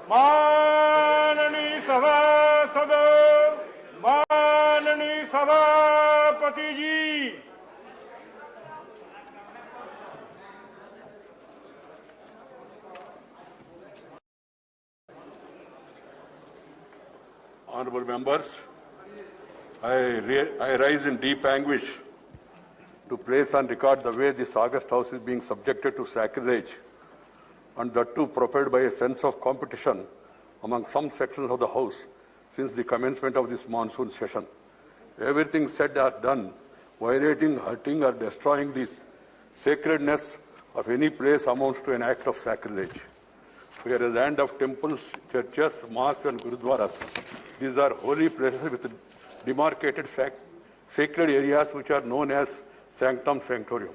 माननीय सभासद, माननीय सभापति जी, honorable members, I rise in deep anguish to place on record the way this August House is being subjected to sacrilege, and that too propelled by a sense of competition among some sections of the House since the commencement of this monsoon session. Everything said or done, violating, hurting or destroying this sacredness of any place amounts to an act of sacrilege. We are a land of temples, churches, mosques and gurudwaras. These are holy places with demarcated sacred areas which are known as sanctum sanctorum.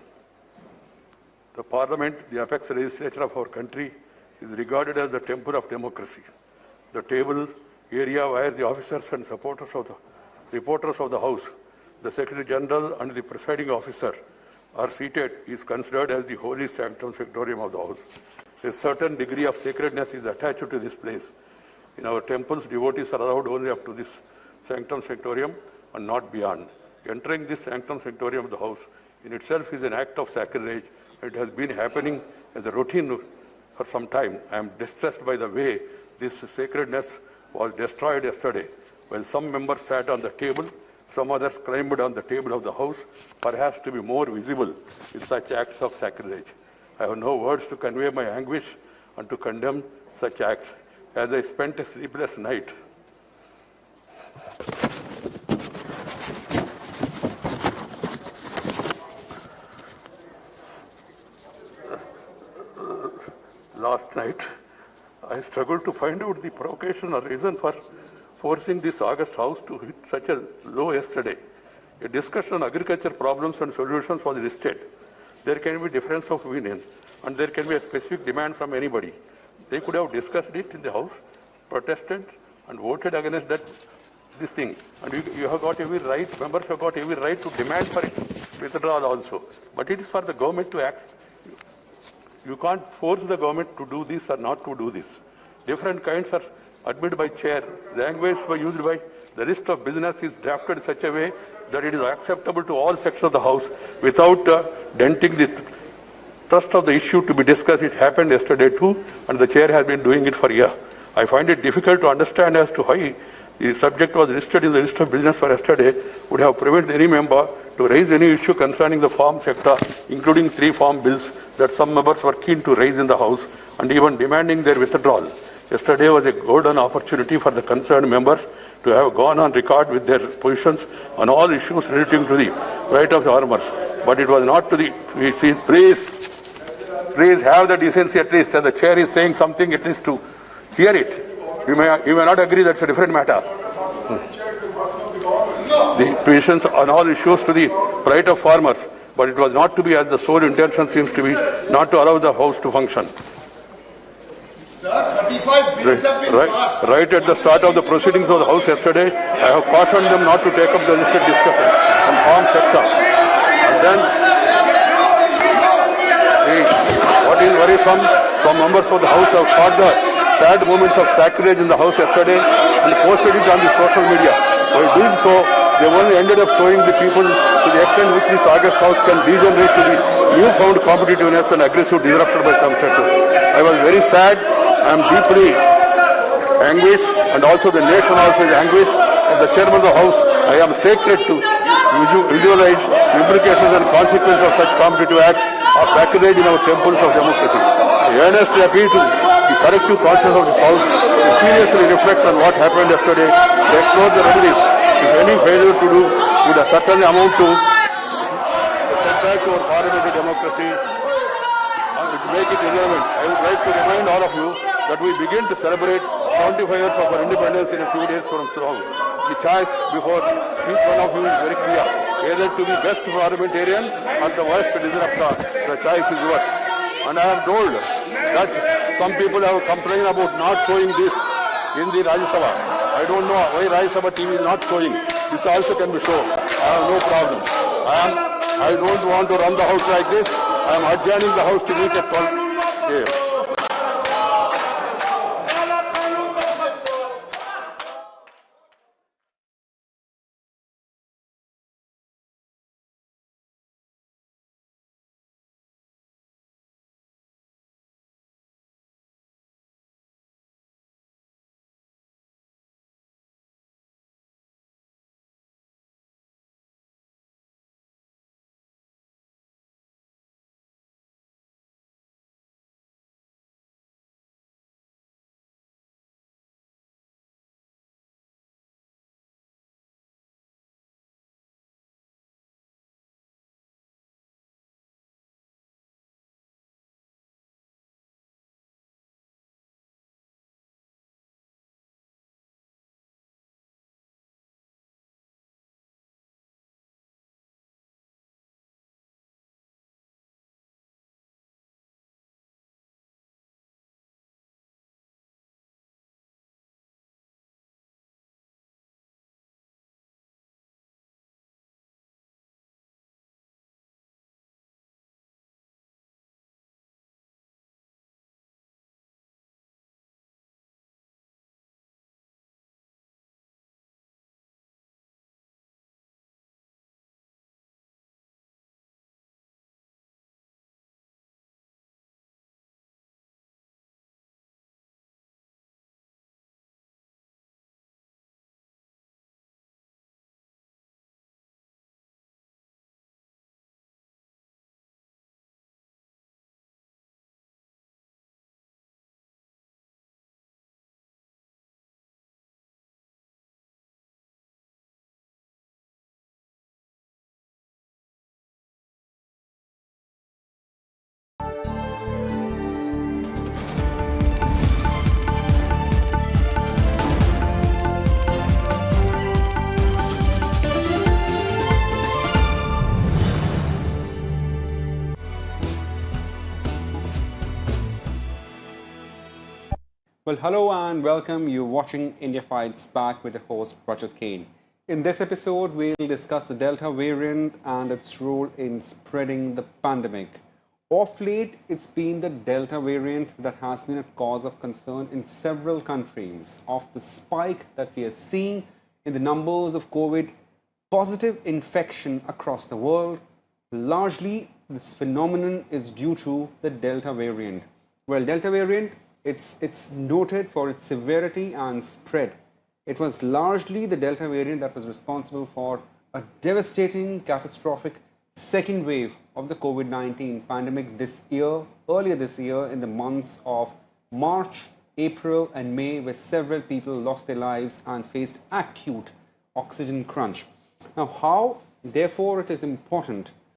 The Parliament, the apex legislature of our country, is regarded as the temple of democracy. The table area where the officers and reporters of the House, the Secretary General and the presiding officer are seated is considered as the holy sanctum sanctorum of the House. A certain degree of sacredness is attached to this place. In our temples, devotees are allowed only up to this sanctum sanctorum and not beyond. Entering this sanctum sanctorum of the House in itself is an act of sacrilege. It has been happening as a routine for some time. I am distressed by the way this sacredness was destroyed yesterday. While some members sat on the table, some others climbed on the table of the House, perhaps to be more visible in such acts of sacrilege. I have no words to convey my anguish and to condemn such acts. As I spent a sleepless night, last night, I struggled to find out the provocation or reason for forcing this August House to hit such a low yesterday. A discussion on agriculture problems and solutions was listed. There can be difference of opinion and there can be a specific demand from anybody. They could have discussed it in the House, protested and voted against this thing. And you have got every right, members have got every right to demand for it withdrawal also. But it is for the government to act. You can't force the government to do this or not to do this. Different kinds are admitted by chair. Language used by the list of business is drafted in such a way that it is acceptable to all sections of the House without denting the thrust of the issue to be discussed. It happened yesterday too, and the chair has been doing it for a year. I find it difficult to understand as to why the subject was listed in the list of business for yesterday would have prevented any member to raise any issue concerning the farm sector, including 3 farm bills that some members were keen to raise in the House and even demanding their withdrawal. Yesterday was a golden opportunity for the concerned members to have gone on record with their positions on all issues relating to the right of the farmers. But it was not to the, please have the decency at least, and the chair is saying something at least to hear it. You may not agree, that's a different matter. The positions on all issues to the right of farmers, but it was not to be, as the sole intention seems to be, not to allow the House to function. Sir, 35 bills have been passed. Right at the start of the proceedings of the House yesterday, I have cautioned them not to take up the listed discussion on farm sector. And then, what is worrisome, some members of the House have caught the sad moments of sacrilege in the House yesterday and posted it on the social media. While doing so, they only ended up showing the people to the extent which this August House can degenerate to the newfound competitiveness and aggressive disruption by some sectors. I was very sad. I am deeply anguished, and also the nation also is anguished. As the chairman of the House, I am sacred to visualize implications and consequences of such competitive acts of sacrilege in our temples of democracy. I earnestly appeal to the collective conscience of this House to seriously reflect on what happened yesterday, to explore the remedies, if any failure to do would certainly amount to a setback to our parliamentary democracy, and to make it irrelevant. I would like to remind all of you that we begin to celebrate 75 years of our independence in a few days from now. The choice before each one of you is very clear. Either to be best parliamentarian or the worst disruptor. The choice is yours. And I am told that some people have complained about not showing this in the Rajya Sabha. I don't know why Rajya Sabha TV is not showing. This also can be shown. I have no problem. I don't want to run the House like this. I am adjourning the House to meet at 12 a.m. Well, hello and welcome. You're watching India Fights Back with the host Rajat Kane. In this episode, we'll discuss the Delta variant and its role in spreading the pandemic. Of late, it's been the Delta variant that has been a cause of concern in several countries of the spike that we are seeing in the numbers of COVID positive infection across the world. Largely, this phenomenon is due to the Delta variant. Well, Delta variant, it's noted for its severity and spread. It was largely the Delta variant that was responsible for a devastating, catastrophic second wave of the COVID-19 pandemic earlier this year in the months of March, April and May, where several people lost their lives and faced acute oxygen crunch. Now, how, therefore, it is important